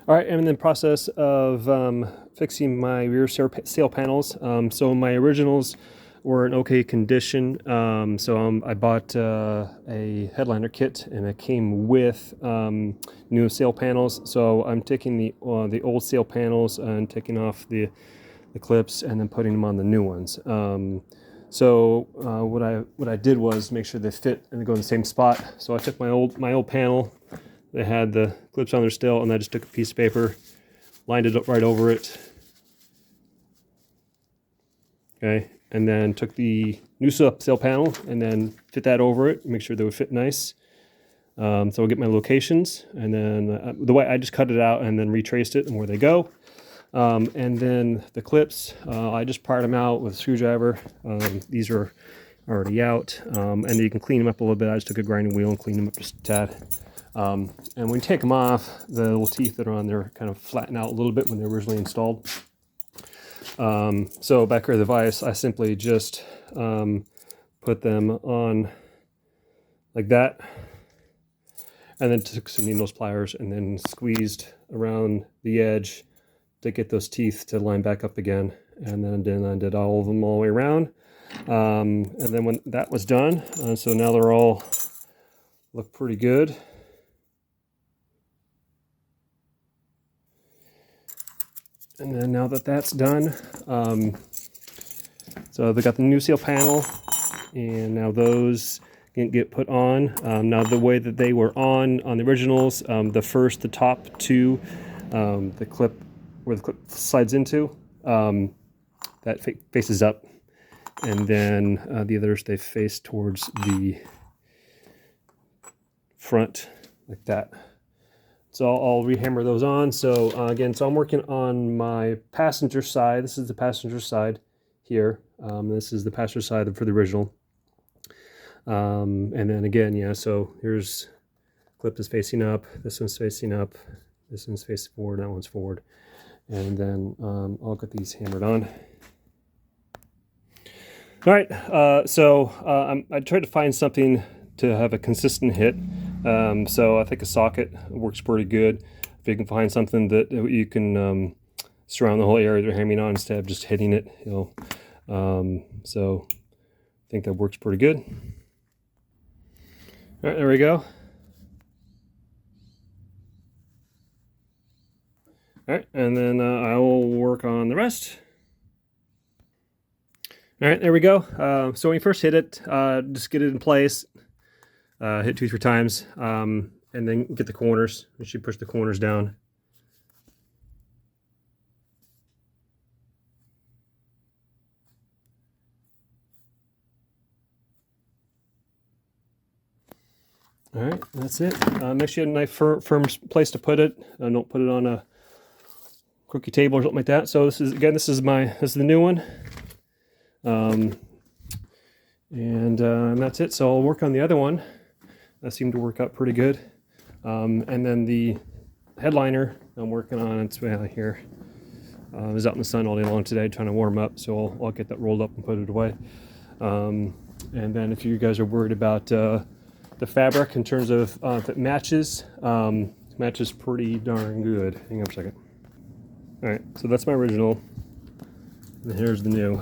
All right, I'm in the process of fixing my rear sail panels. So my originals were in okay condition. I bought a headliner kit, and it came with new sail panels. So I'm taking the old sail panels and taking off the clips and then putting them on the new ones. What I did was make sure they fit and they go in the same spot. So I took my old panel. They had the clips on there still, and I just took a piece of paper, lined it up right over it. Okay, and then took the new sail panel and then fit that over it, make sure they would fit nice. So I'll get my locations, and then the way I just cut it out and then retraced it and where they go. And then the clips, I just pried them out with a screwdriver. These are already out, and you can clean them up a little bit. I just took a grinding wheel and cleaned them up just a tad. And when you take them off, the little teeth that are on there kind of flatten out a little bit when they were originally installed. So back here, the vise, I simply just put them on like that, and then took some needle nose pliers and then squeezed around the edge to get those teeth to line back up again. And then I did all of them all the way around. And then when that was done, so now they're all look pretty good. And then now that that's done, so they got the new sail panel, and now those can get put on. Now the way that they were on the originals, the top two, the clip where the clip slides into, that faces up, and then the others, they face towards the front like that. So I'll rehammer those on. So again, so I'm working on my passenger side. This is the passenger side here. This is the passenger side for the original. And then again, yeah, so here's clip is facing up. This one's facing up. This one's facing forward. That one's forward. And then I'll get these hammered on. All right, I tried to find something to have a consistent hit. So I think a socket works pretty good. If you can find something that you can surround the whole area they're hammering on instead of just hitting it, so I think that works pretty good. All right, there we go. All right, and then I will work on the rest. All right, there we go. So when you first hit it, just get it in place. Hit 2-3 times, and then get the corners. You should push the corners down. All right, that's it. Make sure you have a nice firm place to put it. Don't put it on a cookie table or something like that. So this is the new one. And that's it. So I'll work on the other one. That seemed to work out pretty good. And then the headliner I'm working on, it's here. I was out in the sun all day long today trying to warm up, so I'll get that rolled up and put it away. And then if you guys are worried about the fabric in terms of if it matches, matches pretty darn good. Hang on a second. All right, so that's my original. And here's the new.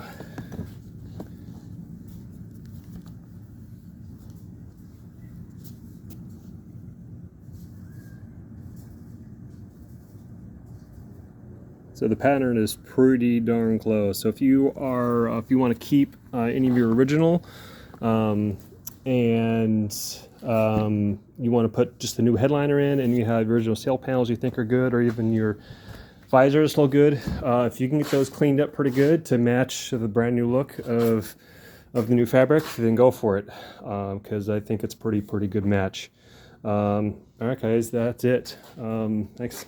So the pattern is pretty darn close. So if you want to keep any of your original, and you want to put just the new headliner in, and you have original sail panels you think are good, or even your visors look good, if you can get those cleaned up pretty good to match the brand new look of the new fabric, then go for it, because I think it's pretty good match. All right, guys, that's it. Thanks.